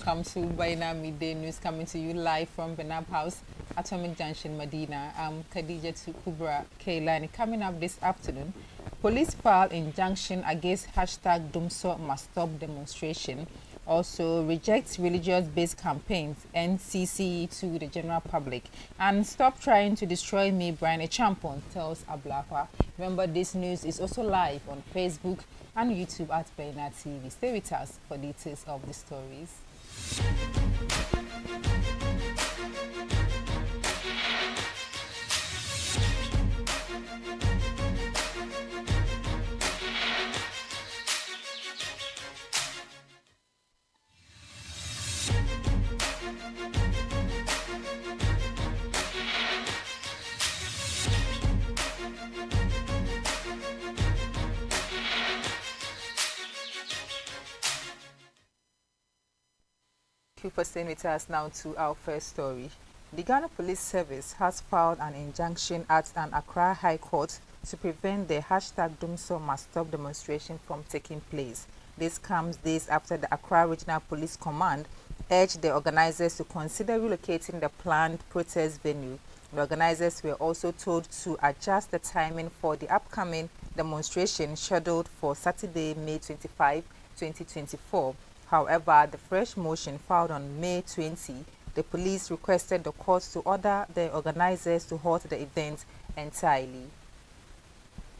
welcome to Baina Midday News, coming to you live from Benab House, Atomic Junction, Medina. I'm Khadija Kubra Kailani. Coming up this afternoon, police file injunction against hashtag Dumso must stop demonstration. Also rejects religious-based campaigns, NCC to the general public. And stop trying to destroy me, Brian Echampon, tells Ablakwa. Remember, this news is also live on Facebook and YouTube at Baina TV. Stay with us for details of the stories. Thank you for staying with us. Now to our first story. The Ghana Police Service has filed an injunction at an Accra High Court to prevent the hashtag Dumso must stop demonstration from taking place. This comes days after the Accra Regional Police Command urged the organizers to consider relocating the planned protest venue. The organizers were also told to adjust the timing for the upcoming demonstration scheduled for Saturday, May 25, 2024. However, the fresh motion filed on May 20, the police requested the court to order the organizers to halt the event entirely.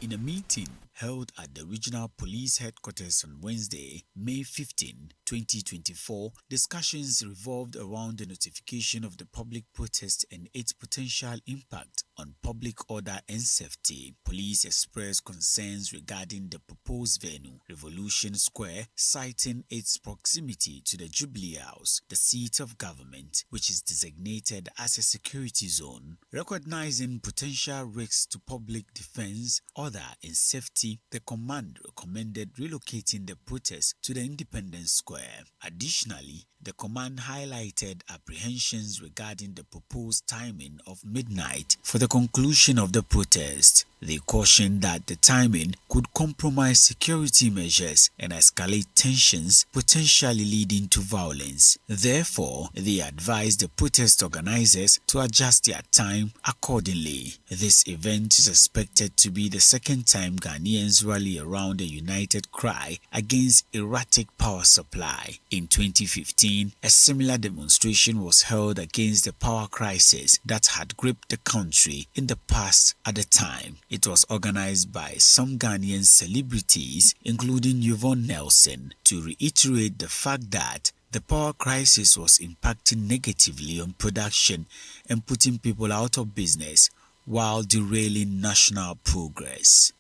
In a meeting held at the Regional Police Headquarters on Wednesday, May 15, 2024, discussions revolved around the notification of the public protest and its potential impact on public order and safety. Police expressed concerns regarding the proposed venue, Revolution Square, citing its proximity to the Jubilee House, the seat of government, which is designated as a security zone. Recognizing potential risks to public defense, order, and safety, the command recommended relocating the protest to the Independence Square. Additionally, the command highlighted apprehensions regarding the proposed timing of midnight for the conclusion of the protest. They cautioned that the timing could compromise security measures and escalate tensions, potentially leading to violence. Therefore, they advised the protest organizers to adjust their time accordingly. This event is expected to be the second time Ghanaians rally around a united cry against erratic power supply. In 2015, a similar demonstration was held against the power crisis that had gripped the country in the past at the time. It was organized by some Ghanaian celebrities, including Yvonne Nelson, to reiterate the fact that the power crisis was impacting negatively on production and putting people out of business while derailing national progress.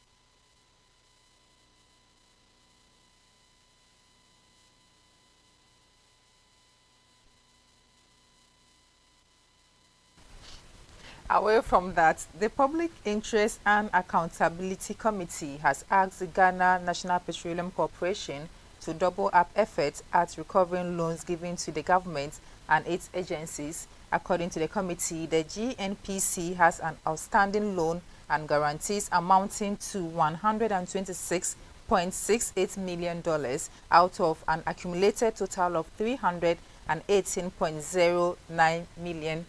Away from that, the Public Interest and Accountability Committee has asked the Ghana National Petroleum Corporation to double up efforts at recovering loans given to the government and its agencies. According to the committee, the GNPC has an outstanding loan and guarantees amounting to $126.68 million out of an accumulated total of $318.09 million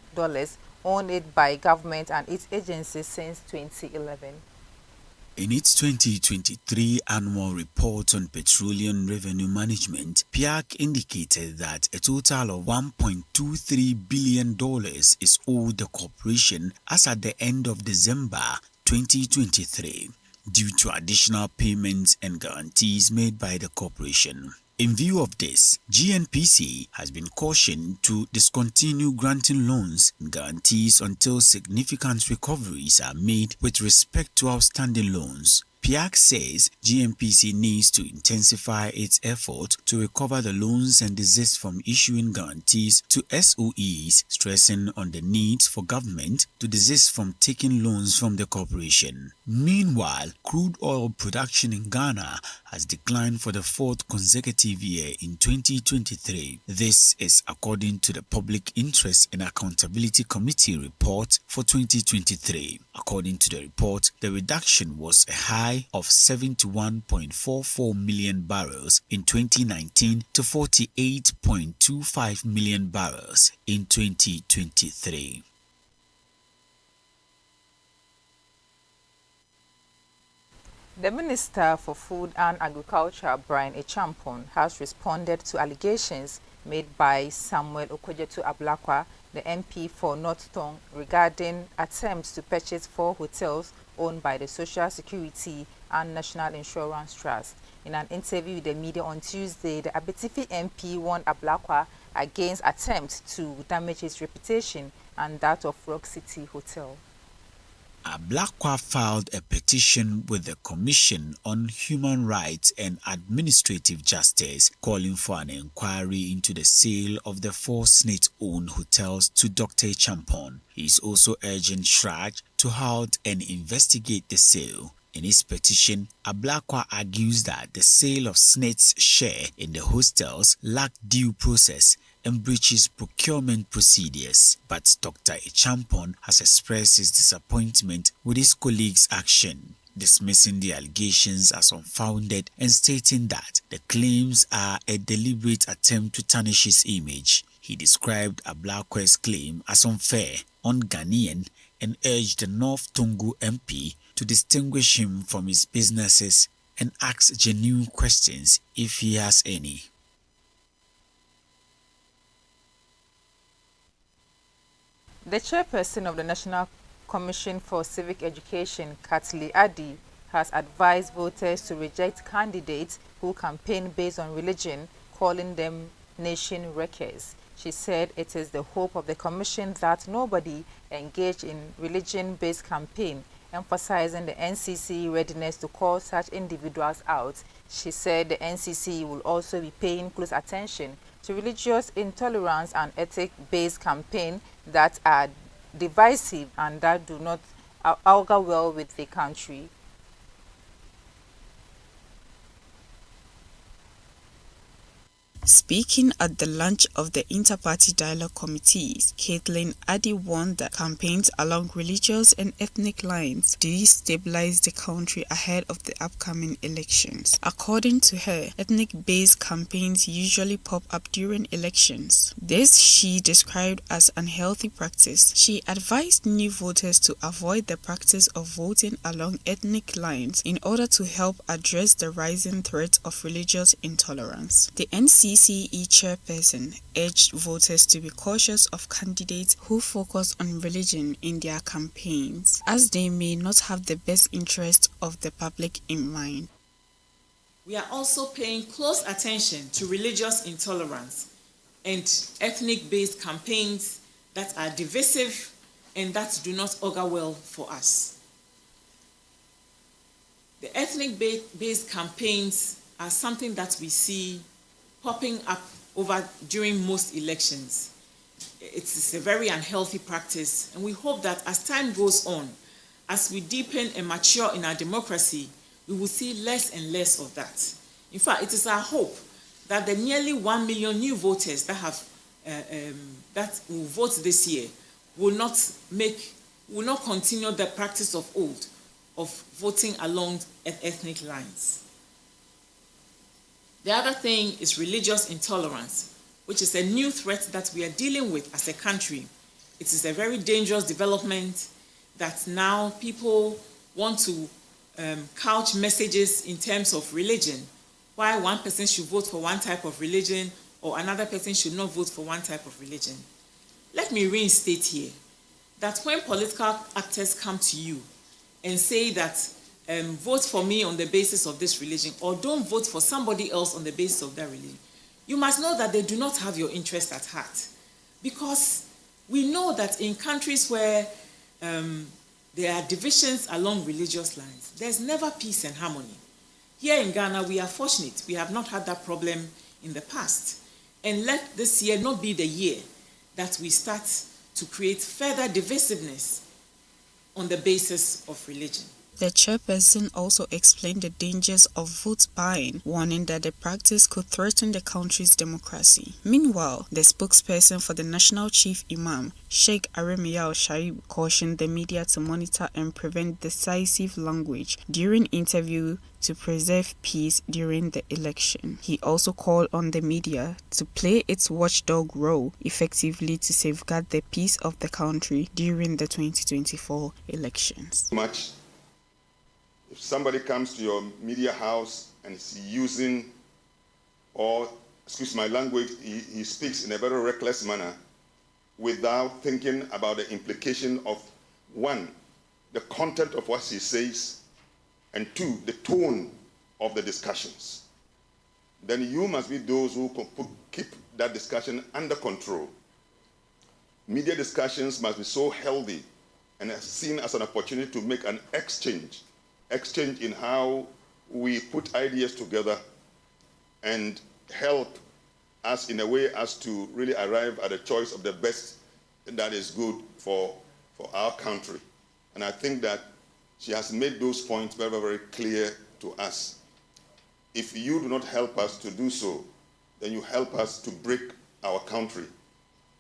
owned by government and its agencies since 2011. In its 2023 annual report on petroleum revenue management, PIAC indicated that a total of $1.23 billion is owed the corporation as at the end of December 2023, due to additional payments and guarantees made by the corporation. In view of this, GNPC has been cautioned to discontinue granting loans and guarantees until significant recoveries are made with respect to outstanding loans. PIAC says GNPC needs to intensify its effort to recover the loans and desist from issuing guarantees to SOEs, stressing on the need for government to desist from taking loans from the corporation. Meanwhile, crude oil production in Ghana has declined for the fourth consecutive year in 2023. This is according to the Public Interest and Accountability Committee report for 2023. According to the report, the reduction was a high supply of 71.44 million barrels in 2019 to 48.25 million barrels in 2023. The Minister for Food and Agriculture, Brian Acheampong, has responded to allegations made by Samuel Okudzeto-Ablakwa, the MP for North Tongu, regarding attempts to purchase 4 hotels owned by the Social Security and National Insurance Trust. In an interview with the media on Tuesday, the Abetifi MP warned Ablakwa against attempts to damage his reputation and that of Rock City Hotel. Ablakwa filed a petition with the Commission on Human Rights and Administrative Justice, calling for an inquiry into the sale of the 4 SSNIT-owned hotels to Dr. Acheampong. He is also urging SHRAJ to halt and investigate the sale. In his petition, Ablakwa argues that the sale of SSNIT's share in the hostels lacked due process and breaches procurement procedures. But Dr. Acheampong has expressed his disappointment with his colleague's action, dismissing the allegations as unfounded and stating that the claims are a deliberate attempt to tarnish his image. He described Ablakwa's claim as unfair, un-Ghanaian, and urged the North Tongu MP to distinguish him from his businesses and ask genuine questions if he has any. The chairperson of the National Commission for Civic Education, Katli Adi, has advised voters to reject candidates who campaign based on religion, calling them nation wreckers. She said it is the hope of the Commission that nobody engage in religion-based campaign, emphasizing the NCC readiness to call such individuals out. She said the NCC will also be paying close attention to religious intolerance and ethic-based campaigns that are divisive and that do not augur well with the country. Speaking at the launch of the Inter-Party Dialogue Committees, Caitlin Addy warned that campaigns along religious and ethnic lines destabilize the country ahead of the upcoming elections. According to her, ethnic-based campaigns usually pop up during elections. This she described as unhealthy practice. She advised new voters to avoid the practice of voting along ethnic lines in order to help address the rising threat of religious intolerance. The NCCE chairperson urged voters to be cautious of candidates who focus on religion in their campaigns, as they may not have the best interest of the public in mind. We are also paying close attention to religious intolerance and ethnic-based campaigns that are divisive and that do not augur well for us. The ethnic-based campaigns are something that we see popping up during most elections. It's a very unhealthy practice, and we hope that as time goes on, as we deepen and mature in our democracy, we will see less and less of that. In fact, it is our hope that the nearly 1 million new voters that will vote this year will not continue the practice of old of voting along ethnic lines. The other thing is religious intolerance, which is a new threat that we are dealing with as a country. It is a very dangerous development that now people want to couch messages in terms of religion, why one person should vote for one type of religion or another person should not vote for one type of religion. Let me reinstate here that when political actors come to you and say that vote for me on the basis of this religion, or don't vote for somebody else on the basis of that religion, you must know that they do not have your interest at heart. Because we know that in countries where there are divisions along religious lines, there's never peace and harmony. Here in Ghana, we are fortunate. We have not had that problem in the past. And let this year not be the year that we start to create further divisiveness on the basis of religion. The chairperson also explained the dangers of vote buying, warning that the practice could threaten the country's democracy. Meanwhile, the spokesperson for the National Chief Imam, Sheikh Aremiya Al-Shaib, cautioned the media to monitor and prevent decisive language during interview to preserve peace during the election. He also called on the media to play its watchdog role effectively to safeguard the peace of the country during the 2024 elections. If somebody comes to your media house and is using, or excuse my language, he speaks in a very reckless manner without thinking about the implication of, one, the content of what he says, and two, the tone of the discussions, then you must be those who can keep that discussion under control. Media discussions must be so healthy and seen as an opportunity to make an exchange in how we put ideas together and help us in a way as to really arrive at a choice of the best that is good for our country. And I think that she has made those points very, very clear to us. If you do not help us to do so, then you help us to break our country.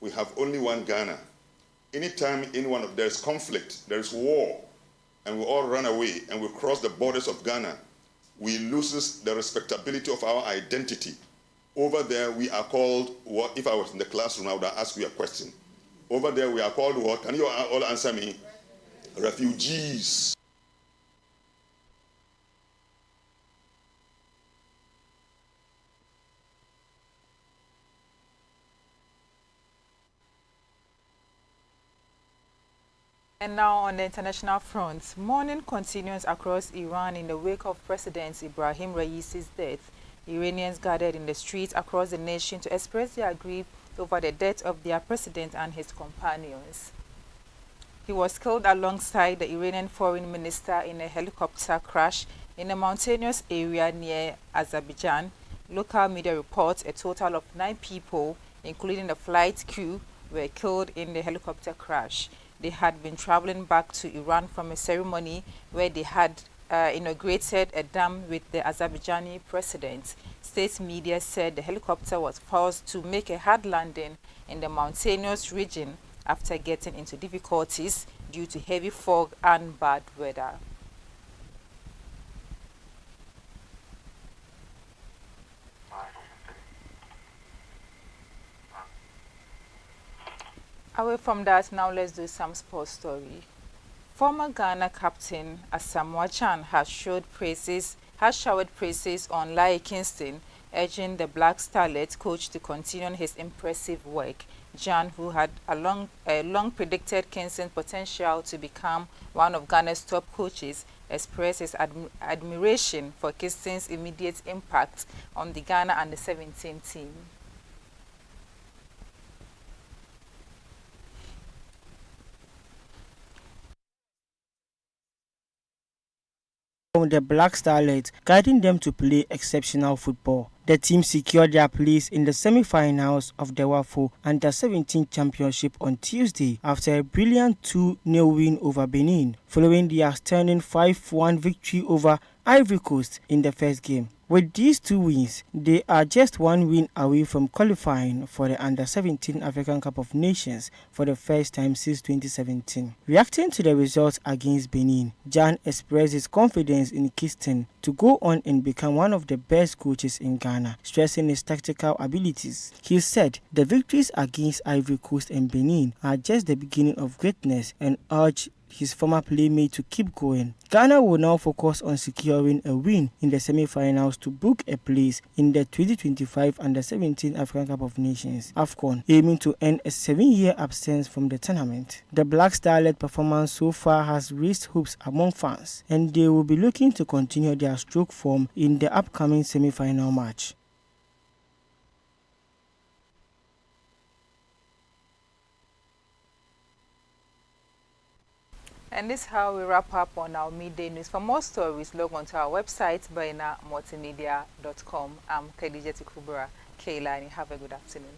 We have only one Ghana. Anytime there is conflict, there is war, and we all run away and we cross the borders of Ghana, we lose the respectability of our identity. Over there, we are called what? If I was in the classroom, I would ask you a question. Over there, we are called what? Can you all answer me? Refugees. And now on the international front, mourning continues across Iran in the wake of President Ibrahim Raisi's death. Iranians gathered in the streets across the nation to express their grief over the death of their president and his companions. He was killed alongside the Iranian foreign minister in a helicopter crash in a mountainous area near Azerbaijan. Local media reports a total of 9 people, including the flight crew, were killed in the helicopter crash. They had been traveling back to Iran from a ceremony where they had inaugurated a dam with the Azerbaijani president. State media said the helicopter was forced to make a hard landing in the mountainous region after getting into difficulties due to heavy fog and bad weather. Away from that, now let's do some sports story. Former Ghana captain Asamoah Gyan has showered praises on Lai Kingston, urging the Black Starlet coach to continue his impressive work. Gyan, who had long predicted Kingston's potential to become one of Ghana's top coaches, expressed his admiration for Kingston's immediate impact on the Ghana under-17 team. The Black Starlets, guiding them to play exceptional football. The team secured their place in the semi-finals of the WAFO Under-17 Championship on Tuesday after a brilliant 2-0 win over Benin, following their stunning 5-1 victory over Ivory Coast in the first game. With these 2 wins, they are just 1 win away from qualifying for the Under-17 African Cup of Nations for the first time since 2017. Reacting to the results against Benin, Gyan expressed his confidence in Kingston to go on and become one of the best coaches in Ghana, stressing his tactical abilities. He said the victories against Ivory Coast and Benin are just the beginning of greatness and urged his former playmate to keep going. Ghana will now focus on securing a win in the semi-finals to book a place in the 2025 Under-17 African Cup of Nations AFCON, aiming to end a 7-year absence from the tournament. The Black Starlet performance so far has raised hopes among fans, and they will be looking to continue their stroke form in the upcoming semi-final match. And this is how we wrap up on our midday news. For more stories, log on to our website, bainamultimedia.com. I'm Khadija Kubra Kailani. Have a good afternoon.